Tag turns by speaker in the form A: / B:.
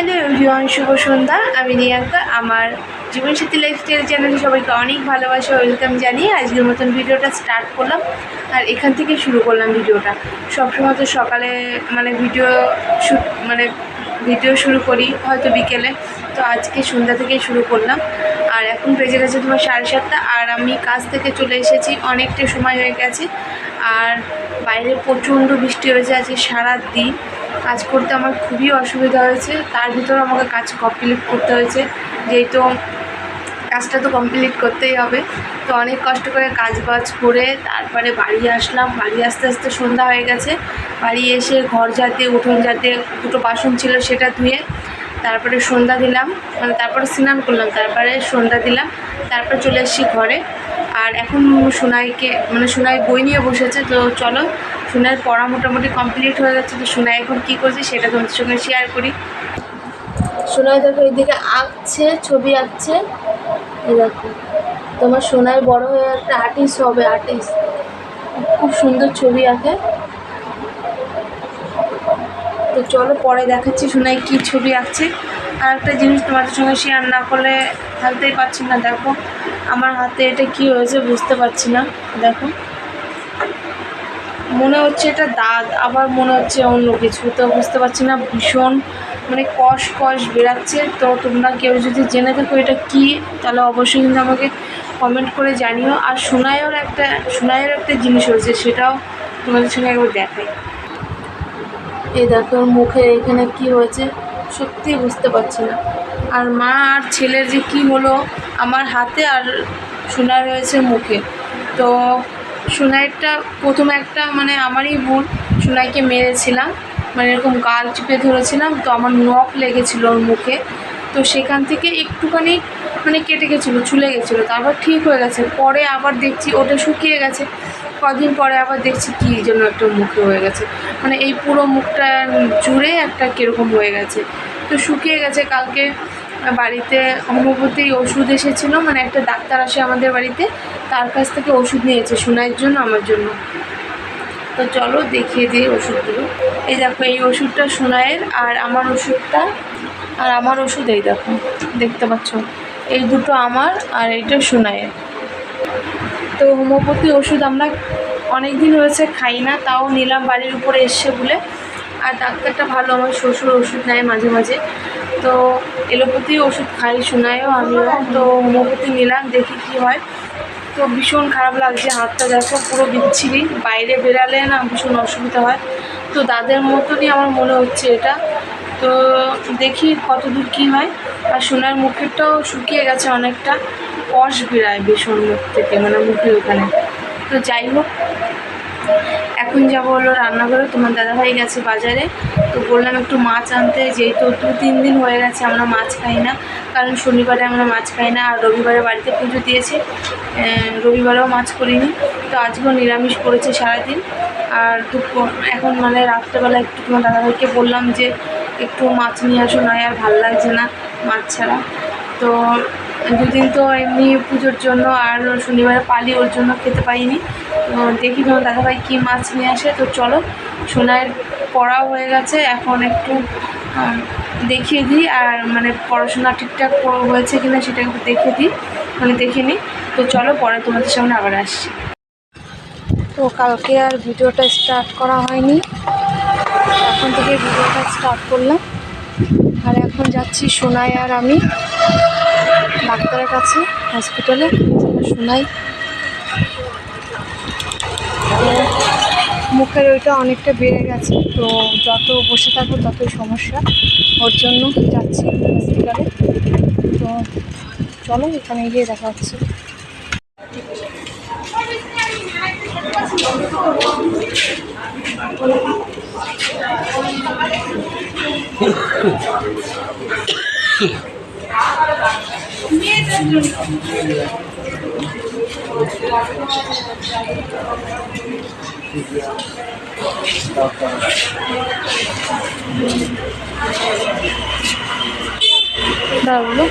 A: Hello everyone, শুভ সন্ধ্যা। আমি রিয়াঙ্কা। আমার জীবনসাথী lifestyle চ্যানেলে সবাইকে অনেক ভালোবাসা ওয়েলকাম জানিয়ে আজকের মতন ভিডিওটা স্টার্ট করলাম। আর এখান থেকে শুরু করলাম ভিডিওটা। সবসময় তো সকালে ভিডিও শুরু করি, হয়তো বিকেলে, তো আজকে সন্ধ্যা থেকেই শুরু করলাম। আর এখন বেজে গেছে তোমার 7:30, আর আমি কাজ থেকে চলে এসেছি, অনেকটা সময় হয়ে গেছে। আর বাইরে প্রচণ্ড বৃষ্টি হয়েছে আজকে সারা দিন। কাজ করতে আমার খুবই অসুবিধা হয়েছে, তার ভিতরে আমাকে কাজ কমপ্লিট করতে হয়েছে, যেহেতু কাজটা তো কমপ্লিট করতেই হবে। তো অনেক কষ্ট করে কাজ বাজ করে তারপরে বাড়ি আসলাম। বাড়ি আসতে আসতে সন্ধ্যা হয়ে গেছে। বাড়ি এসে ঘর ঝাঁতে, উঠোন ঝাঁতে, দুটো বাসন ছিল সেটা ধুয়ে তারপরে সন্ধ্যা দিলাম, তারপরে স্নান করলাম, তারপরে সন্ধ্যা দিলাম, তারপরে চলে এসেছি ঘরে। আর এখন সোনাই বই নিয়ে বসেছে। তো চলো, সোনাইয়ের পড়া মোটামুটি কমপ্লিট হয়ে গেছে। তো সোনাই এখন কী করছে সেটা তোমাদের সঙ্গে শেয়ার করি। সোনাই দেখো এইদিকে আঁকছে, ছবি আঁকছে। এই দেখো, তোমার সোনাই বড় হয়ে একটা আর্টিস্ট হবে, আর্টিস্ট। খুব সুন্দর ছবি আঁকে। তো চলো পরে দেখাচ্ছি সোনাই কী ছবি আঁকছে। আর একটা জিনিস তোমাদের সঙ্গে শেয়ার না করলে থাকতেই পারছি না। দেখো আমার হাতে এটা কি হয়েছে বুঝতে পারছি না। দেখো, মনে হচ্ছে এটা দাগ, আবার মনে হচ্ছে অন্য কিছু, তো বুঝতে পারছি না। ভীষণ কষ বেরাচ্ছে। তো তোমরা কেউ যদি জেনে থাকো এটা কি, তাহলে অবশ্যই কিন্তু আমাকে কমেন্ট করে জানিও। আর সোনাইয়ের একটা জিনিস হয়েছে, সেটাও তোমাদের সঙ্গে একবার দেখাই। এই দেখো মুখে এখানে কি হয়েছে সত্যি বুঝতে পারছি না। আর মা আর ছেলের যে কি হলো, আমার হাতে আর সোনার হয়েছে মুখে। তো সোনাইয়েরটা প্রথমে আমারই ভুল, সোনাইকে মেরেছিলাম, এরকম গাল চিপে ধরেছিলাম, তো আমার নখ লেগেছিলো ওর মুখে। তো সেখান থেকে একটুখানি কেটে গেছিলো, চুলে গেছিলো, তারপর ঠিক হয়ে গেছে। পরে আবার দেখছি ওটা শুকিয়ে গেছে। কদিন পরে আবার দেখছি কী যেন একটা মুখে হয়ে গেছে, এই পুরো মুখটা জুড়ে একটা কীরকম হয়ে গেছে। তো শুকিয়ে গেছে। কালকে বাড়িতে হোমিওপ্যাথি ওষুধ এসেছিলো, একটা ডাক্তার আসে আমাদের বাড়িতে, তার কাছ থেকে ওষুধ নিয়েছে সোনাইয়ের জন্য, আমার জন্য। তো চলো দেখিয়ে দিই ওষুধগুলো। এই দেখো, এই ওষুধটা সোনাইয়ের, আর আমার ওষুধ এই দেখো, দেখতে পাচ্ছ, এই দুটো আমার আর এইটা সোনাইয়ের। তো হোমিওপ্যাথি ওষুধ আমরা অনেক দিন হয়েছে খাই না, তাও নিলাম বাড়ির উপরে এসছে বলে। আর ডাক্তারটা ভালো, আমার শ্বশুর ওষুধ নেয় মাঝে মাঝে। তো এলোপ্যাথি ওষুধ খাই সোনাইও, আমিও। তো হোমিওপ্যাথি নিলাম, দেখি কী হয়। তো ভীষণ খারাপ লাগছে, হাতটা দেখো পুরো বিচ্ছিরি, বাইরে বেরালে না ভীষণ অসুবিধা হয়। তো দাদের মতনই আমার মনে হচ্ছে এটা। তো দেখি কতদূর কী হয়। আর সোনার মুখেরটাও শুকিয়ে গেছে অনেকটা, কষ বেরায় ভীষণ মুখ থেকে, মুখের ওখানে। তো যাই হোক, এখন যাবো হলো রান্নাঘরে। তোমার দাদাভাই গেছে বাজারে, তো বললাম একটু মাছ আনতে, যেহেতু 2-3 দিন হয়ে গেছে আমরা মাছ খাই না, কারণ শনিবারে আমরা মাছ খাই না, আর রবিবারে বাড়িতে পুজো দিয়েছি, রবিবারেও মাছ করিনি। তো আজকেও নিরামিষ করেছে সারাদিন। আর এখন রাত্রেবেলা একটু তোমার দাদাভাইকে বললাম যে একটু মাছ নিয়ে আসো, নয় আর ভালো লাগছে না মাছ ছাড়া। তো 2 দিন তো এমনি পুজোর জন্য, আর শনিবারে পালি, ওর জন্য খেতে পাইনি। তো দেখি তোমার দাদাভাই কী মাছ নিয়ে আসে। তো চলো, সোনাইয়ের পড়াও হয়ে গেছে, এখন একটু দেখিয়ে দিই। আর পড়াশোনা ঠিকঠাক হয়েছে কিনা সেটা একটু দেখে নিই। তো চলো পরে তোমাদের সামনে আবার আসছি। তো কালকে আর ভিডিওটা স্টার্ট করা হয়নি, এখন থেকে ভিডিওটা স্টার্ট করলাম। আর এখন যাচ্ছি সোনাই আর আমি ডাক্তারের কাছে, হসপিটালে। সোনাই মুখের ওইটা অনেকটা বেড়ে গেছে, তো যত বসে থাকবো ততই সমস্যা, ওর জন্য যাচ্ছি হসপিটালে। তো চলো এখানে গিয়ে দেখা হচ্ছে। দাঁড়াবো